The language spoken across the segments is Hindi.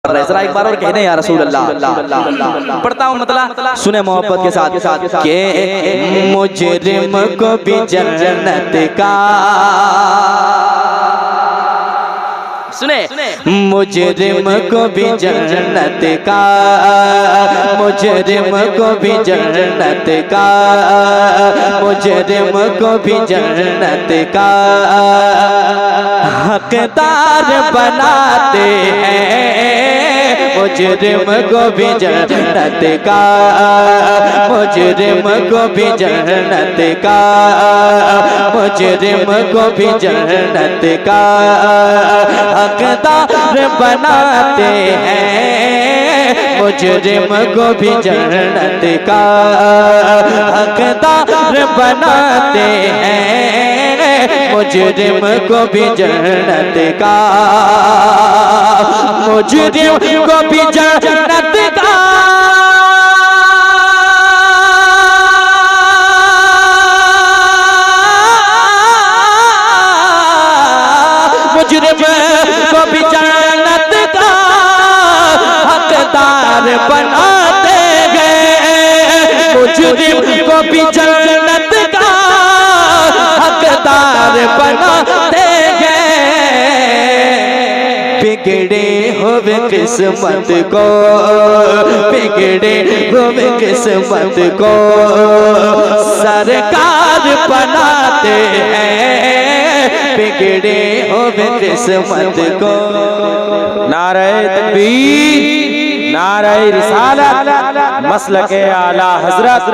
जरा एक बार और कह दें या रसूल अल्लाह। पढ़ता हूँ मतलब सुने मोहब्बत के साथ के मुजरिम को भी जन्नत का सुने मुजरिम को भी जन्नत का मुजरिम को भी जन्नत का मुजरिम को भी जन्नत का हकदार बनाते हैं मुजरिम को भी जन्नत का मुजरिम को भी जन्नत का मुजरिम को भी जन्नत का हकदार बनाते हैं मुजरिम को भी जन्नत का हकदार बनाते हैं मुजरिम को भी जन्नत का मुजरिम को भी जन्नत का मुजरिम को भी जन्नत का हकदार बनाते हैं मुजरिम को भी जन्नत का हकदार बनाते हैं बिगड़े हुए किस्मत को बिगड़े हुए किस्मत को सरकार बनाते हैं बिगड़े हुए किस्मत को। नारे तकबीर नारे रिसालत मसलके आला हजरत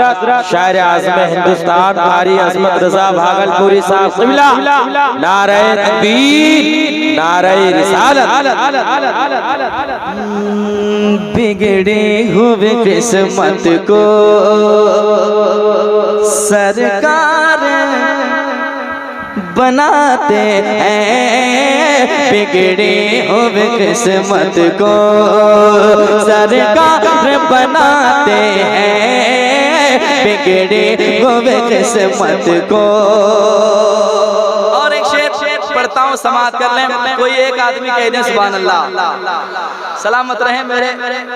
शायर आज़म हिंदुस्तान कारी अज़मत रज़ा भागलपुरी साहब क़िबला नारे तकबीर नारे रिसालत। बिगड़े हुए किस्मत को सरकार बनाते हैं बिगड़े हुए किस्मत को सरकार बनाते हैं बिगड़े हुए किस्मत को। और एक शेर पढ़ता हूँ समाप्त कर लें। कोई एक आदमी कह दे सुभान अल्लाह। सलामत रहे मेरे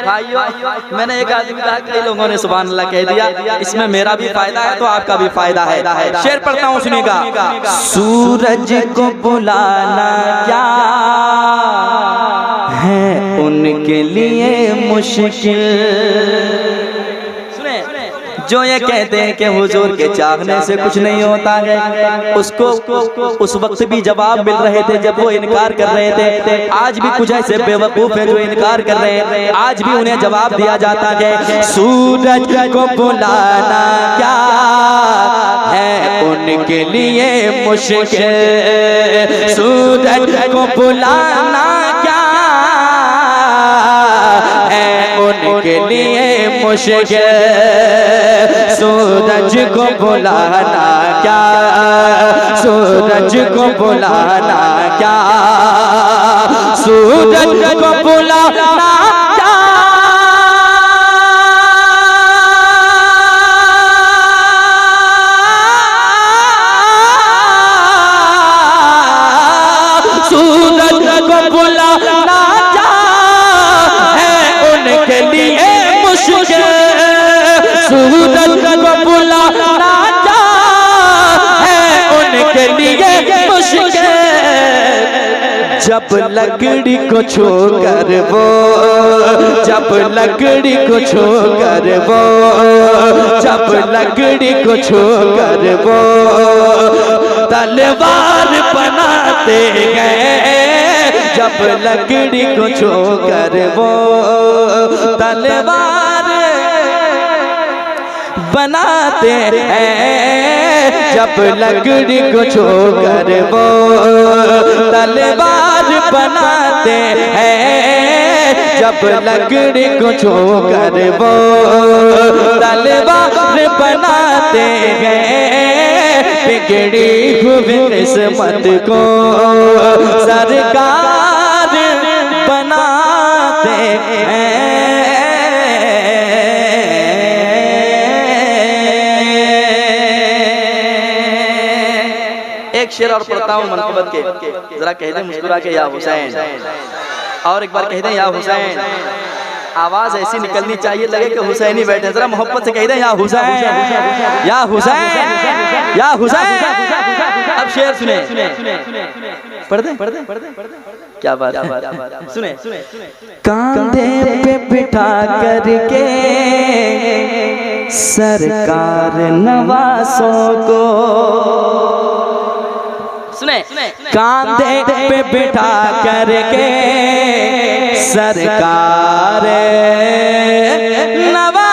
भाइयों। मैंने एक आदमी कहा कई लोगों ने सुभान अल्लाह कह दिया, इसमें मेरा भी फायदा है तो आपका भी फायदा है। शेर पढ़ता हूँ सुनिएगा। सूरज को बुलाना क्या है उनके लिए मुश्किल। जो ये कहते हैं कि हुजूर के चाहने से कुछ नहीं होता है, उसको उस वक्त भी जवाब मिल रहे थे जब वो इनकार कर रहे थे। आज भी कुछ ऐसे बेवकूफ है जो इनकार कर रहे हैं, आज भी उन्हें जवाब दिया जाता है। सूरज को बुलाना क्या है उनके लिए मुश्किल। सूरज को बुलाना क्या है उनके लिए मुश्किल। सूरज को बुलाना क्या सूरज को बुलाना क्या सूरज को बुलाना क्या सूरज को बुलाना क्या है उनके लिए मुश्किल। सूरज को बुलाना क्या है उनके लिए मुश्किल। जब लकड़ी को छोकर वो जब लकड़ी को छोकर वो जब लकड़ी को छोकर वो तलवार बनाते हैं। जब लकड़ी को छोकर वो तलवार बनाते हैं। जब लकड़ी को छोकर वो तलवार बनाते हैं। जब लकड़ी को छोकर वो तलवार बनाते हैं बिगड़ी हुई किस्मत को सरकार बनाते हैं। एक शेर और पढ़ता हूँ मनक़बत के, जरा कह दे मुस्कुरा के या हुसैन। और एक बार कह दें या हुसैन। आवाज ऐसी निकलनी चाहिए लगे कि हुसैन ही बैठे। जरा मोहब्बत से कह दें या हुसैन, या हुसैन, या हुसैन। अब शेर सुने, पढ़ दे क्या बात है, सुने। कांधे पे बिठा करके सरकार नवासों को, सुने, कांधे पे बिठा करके सरकार नवासों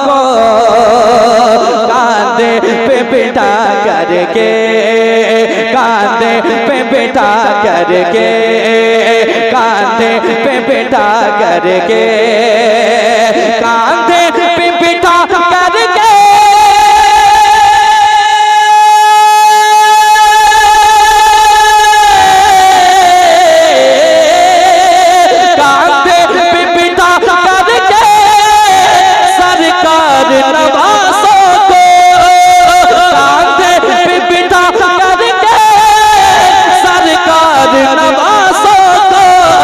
को, कांधे पे बिठा करके, कांधे पे बिठा करके, कांधे पे बिठा करके